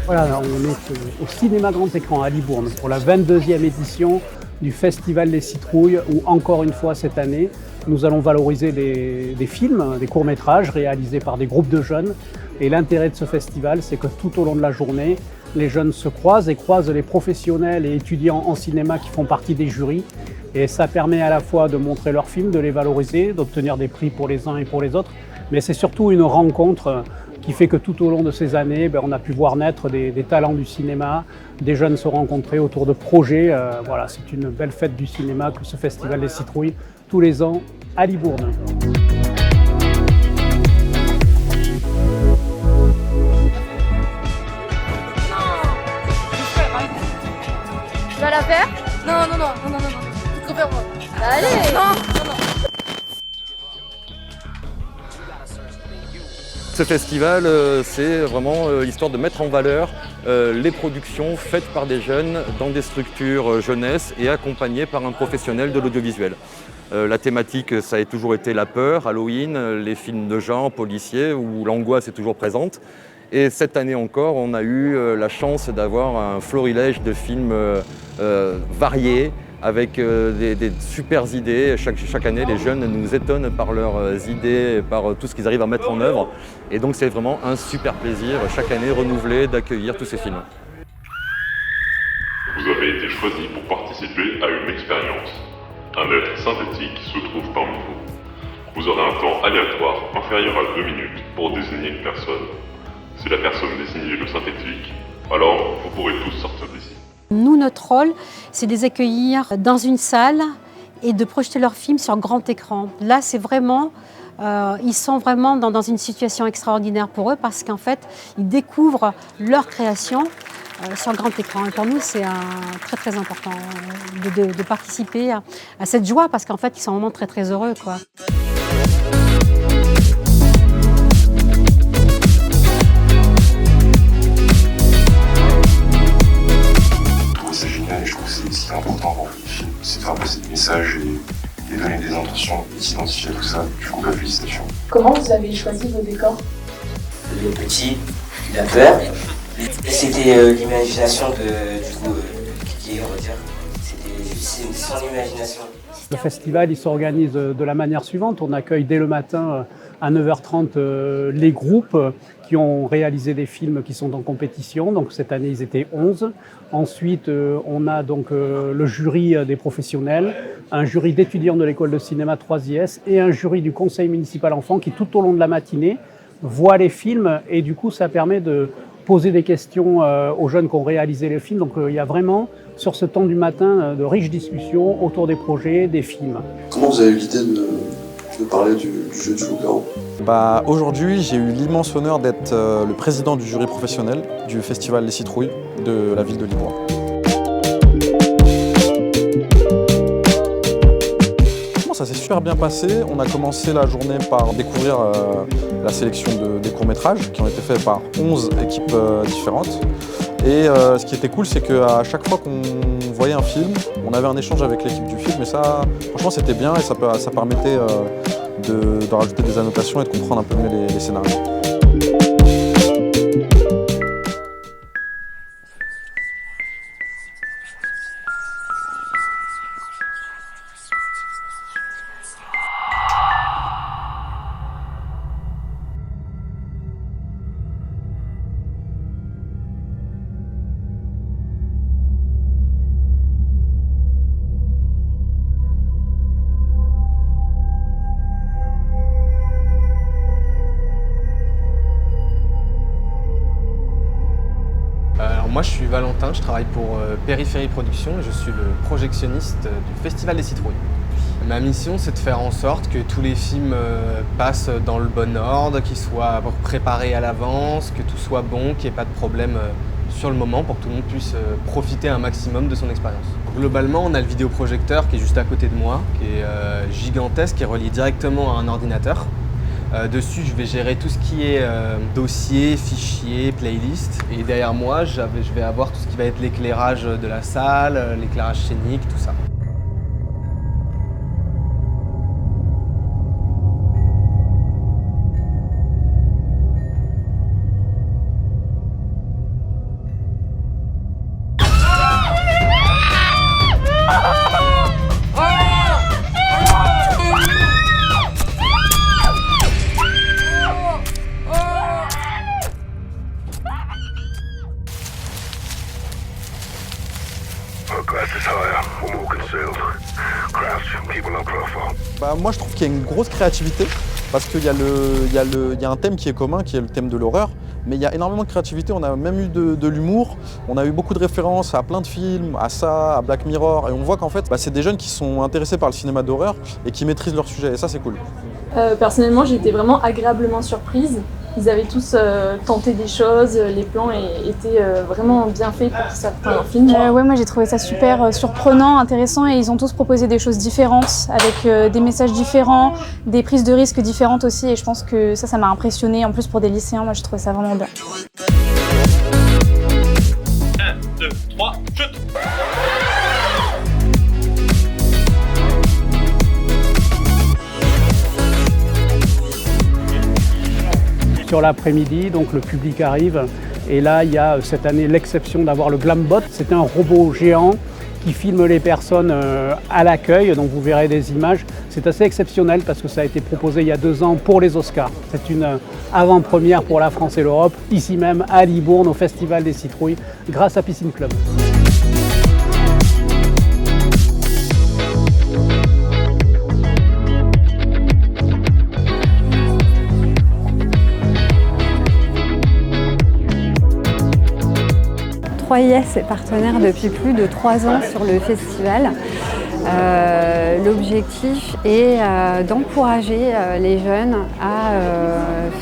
Voilà, on est au cinéma grand écran à Libourne pour la 22e édition du Festival des Citrouilles où encore une fois cette année, nous allons valoriser des films, des courts-métrages réalisés par des groupes de jeunes. Et l'intérêt de ce festival, c'est que tout au long de la journée, les jeunes se croisent et croisent les professionnels et étudiants en cinéma qui font partie des jurys. Et ça permet à la fois de montrer leurs films, de les valoriser, d'obtenir des prix pour les uns et pour les autres. Mais c'est surtout une rencontre qui fait que tout au long de ces années, on a pu voir naître des talents du cinéma, des jeunes se rencontrer autour de projets. Voilà, c'est une belle fête du cinéma que ce Festival des Citrouilles, tous les ans à Libourne. Tu vas la faire? Non. Tu préfères moi. Allez! Non. Ce festival, c'est vraiment l'histoire de mettre en valeur les productions faites par des jeunes dans des structures jeunesse et accompagnées par un professionnel de l'audiovisuel. La thématique, ça a toujours été la peur, Halloween, les films de genre, policiers, où l'angoisse est toujours présente. Et cette année encore, on a eu la chance d'avoir un florilège de films variés, avec des super idées. Chaque année, les jeunes nous étonnent par leurs idées et par tout ce qu'ils arrivent à mettre en œuvre. Et donc c'est vraiment un super plaisir, chaque année renouvelé, d'accueillir tous ces films. Vous avez été choisi pour participer à une expérience. Un être synthétique se trouve parmi vous. Vous aurez un temps aléatoire inférieur à 2 minutes pour désigner une personne. Si la personne désignée le synthétique, alors vous pourrez tous sortir d'ici. Nous, notre rôle, c'est de les accueillir dans une salle et de projeter leurs films sur grand écran. Là, c'est vraiment, ils sont vraiment dans une situation extraordinaire pour eux parce qu'en fait, ils découvrent leur création sur grand écran. Et pour nous, c'est très important de participer à cette joie parce qu'en fait, ils sont vraiment très heureux, quoi. C'est génial et je trouve que c'est important pour les films, c'est de faire passer des messages et donner des intentions et s'identifier à tout ça. Du coup, félicitations. Comment vous avez choisi vos décors? Le petit, la peur. C'était l'imagination qui on va dire. C'était son imagination. Le festival, il s'organise de la manière suivante. On accueille dès le matin à 9h30 les groupes qui ont réalisé des films qui sont en compétition. Donc cette année, ils étaient 11. Ensuite, on a donc le jury des professionnels, un jury d'étudiants de l'école de cinéma 3IS et un jury du conseil municipal enfant qui, tout au long de la matinée, voit les films et du coup, ça permet de poser des questions aux jeunes qui ont réalisé les films. Donc il y a vraiment, sur ce temps du matin, de riches discussions autour des projets, des films. Comment vous avez eu l'idée de parler du jeu du loup-garou? Aujourd'hui, j'ai eu l'immense honneur d'être le président du jury professionnel du Festival des Citrouilles de la ville de Libourne. Ça s'est super bien passé. On a commencé la journée par découvrir la sélection des courts-métrages qui ont été faits par 11 équipes différentes. Et ce qui était cool, c'est qu'à chaque fois qu'on voyait un film, on avait un échange avec l'équipe du film. Et ça, franchement, c'était bien et ça permettait de rajouter des annotations et de comprendre un peu mieux les scénarios. Moi je suis Valentin, je travaille pour Périphérie Productions et je suis le projectionniste du Festival des Citrouilles. Ma mission c'est de faire en sorte que tous les films passent dans le bon ordre, qu'ils soient préparés à l'avance, que tout soit bon, qu'il n'y ait pas de problème sur le moment pour que tout le monde puisse profiter un maximum de son expérience. Globalement on a le vidéoprojecteur qui est juste à côté de moi, qui est gigantesque, qui est relié directement à un ordinateur. Dessus, je vais gérer tout ce qui est dossier, fichier, playlist. Et derrière moi, je vais avoir tout ce qui va être l'éclairage de la salle, l'éclairage scénique, tout ça. Moi je trouve qu'il y a une grosse créativité parce qu'il y a un thème qui est commun, qui est le thème de l'horreur, mais il y a énormément de créativité, on a même eu de l'humour, on a eu beaucoup de références à plein de films, à ça, à Black Mirror, et on voit qu'en fait c'est des jeunes qui sont intéressés par le cinéma d'horreur et qui maîtrisent leur sujet, et ça c'est cool. Personnellement j'ai été vraiment agréablement surprise. Ils avaient tous tenté des choses, les plans étaient vraiment bien faits pour certains films. Ouais, moi j'ai trouvé ça super surprenant, intéressant et ils ont tous proposé des choses différentes, avec des messages différents, des prises de risques différentes aussi et je pense que ça m'a impressionné. En plus pour des lycéens, moi j'ai trouvé ça vraiment bien. 1, 2, 3, chute! Sur l'après-midi, donc le public arrive et là il y a cette année l'exception d'avoir le Glambot. C'est un robot géant qui filme les personnes à l'accueil, donc vous verrez des images. C'est assez exceptionnel parce que ça a été proposé il y a 2 ans pour les Oscars. C'est une avant-première pour la France et l'Europe, ici même à Libourne au Festival des Citrouilles, grâce à Piscine Club. Troyes est partenaire depuis plus de 3 ans sur le festival. L'objectif est d'encourager les jeunes à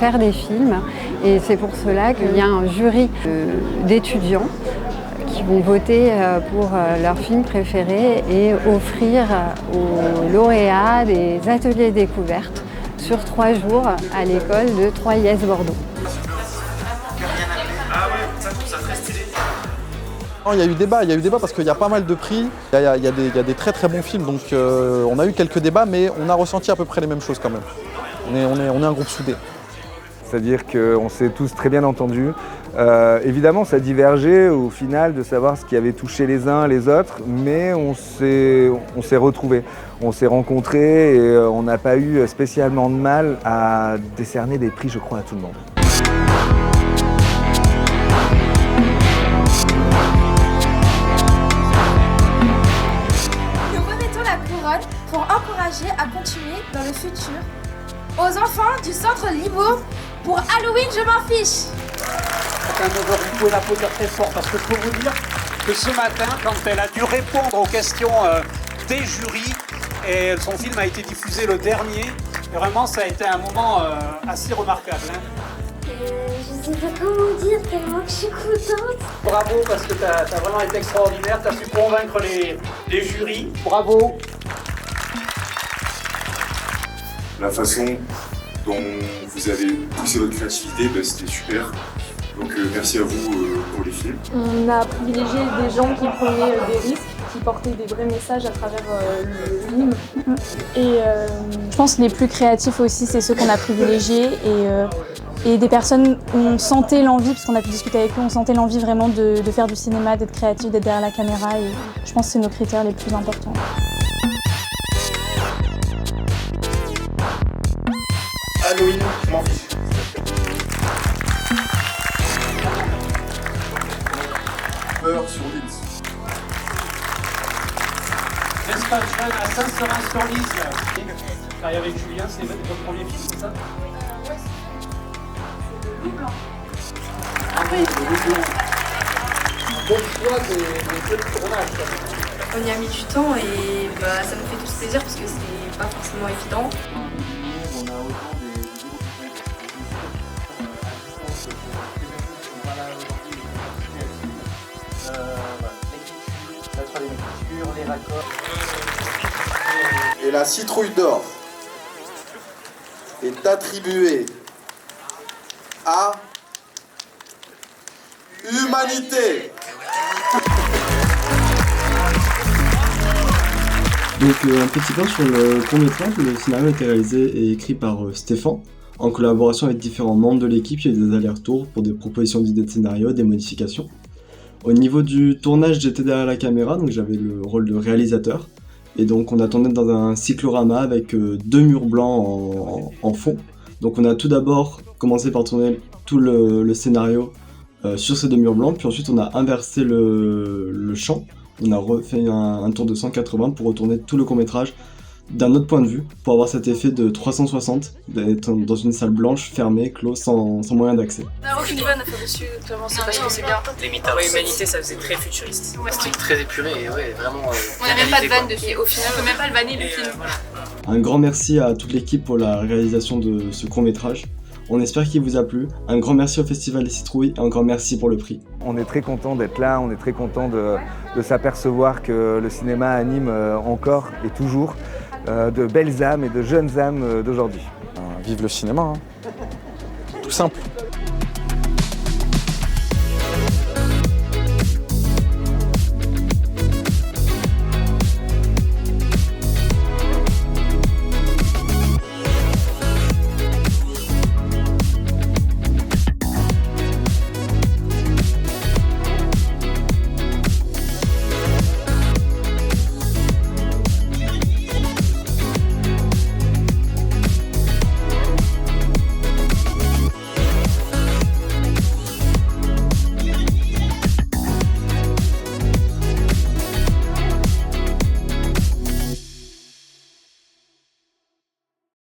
faire des films et c'est pour cela qu'il y a un jury d'étudiants qui vont voter pour leur film préféré et offrir aux lauréats des ateliers découvertes sur 3 jours à l'école de Troyes-Bordeaux. Il y a eu débat parce qu'il y a pas mal de prix, il y a des très très bons films, donc on a eu quelques débats, mais on a ressenti à peu près les mêmes choses quand même. On est un groupe soudé. C'est-à-dire qu'on s'est tous très bien entendus. Évidemment, ça divergeait au final de savoir ce qui avait touché les uns les autres, mais on s'est retrouvés, on s'est rencontrés et on n'a pas eu spécialement de mal à décerner des prix, je crois, à tout le monde. Pour encourager à continuer dans le futur aux enfants du centre Libourne pour Halloween, je m'en fiche. Vous pouvez l'applaudir très fort parce que je peux vous dire que ce matin, quand elle a dû répondre aux questions des jurys, et son film a été diffusé le dernier, et vraiment ça a été un moment assez remarquable. Je sais pas comment dire tellement que je suis contente. Bravo parce que tu as vraiment été extraordinaire, tu as su convaincre les jurys. Bravo. La façon dont vous avez poussé votre créativité, c'était super. Donc merci à vous pour les films. On a privilégié des gens qui prenaient des risques, qui portaient des vrais messages à travers le film. Et je pense que les plus créatifs aussi, c'est ceux qu'on a privilégiés et des personnes où on sentait l'envie, parce qu'on a pu discuter avec eux, on sentait l'envie vraiment de faire du cinéma, d'être créatif, d'être derrière la caméra et je pense que c'est nos critères les plus importants. Halloween, je m'en fiche. Peur sur l'île. L'espace jeune à Saint-Seurin-sur-Lys. Travaille avec Julien, c'est votre premier film, c'est ça? Ouais, c'est le blanc. Ah oui, le blanc. Un bon choix des jeux de tournage. On y a mis du temps et ça nous fait tous plaisir parce que c'est pas forcément évident. Les raccords. Et la citrouille d'or. est attribué à Humanité. Donc un petit point sur le court-métrage. Le scénario a été réalisé et écrit par Stéphane, en collaboration avec différents membres de l'équipe. Il y a eu des allers-retours pour des propositions d'idées de scénario, des modifications. Au niveau du tournage, j'étais derrière la caméra, donc j'avais le rôle de réalisateur. Et donc on a tourné dans un cyclorama avec 2 murs blancs en fond. Donc on a tout d'abord commencé par tourner tout le scénario sur ces 2 murs blancs, puis ensuite on a inversé le champ. On a refait un tour de 180 pour retourner tout le court-métrage d'un autre point de vue, pour avoir cet effet de 360, d'être dans une salle blanche, fermée, close, sans moyen d'accès. On n'a aucune vanne à faire dessus, clairement, c'est parce que c'est bien. Limite à Humanité, ça faisait très futuriste. Ouais. C'était très épuré et ouais, vraiment. On n'a même pas de vanne dessus, et au final, on peut même pas le vanner le film. Voilà. Un grand merci à toute l'équipe pour la réalisation de ce court-métrage. On espère qu'il vous a plu. Un grand merci au Festival des Citrouilles et encore merci pour le prix. On est très content d'être là, on est très content de s'apercevoir que le cinéma anime encore et toujours de belles âmes et de jeunes âmes d'aujourd'hui. Vive le cinéma, hein. Tout simple.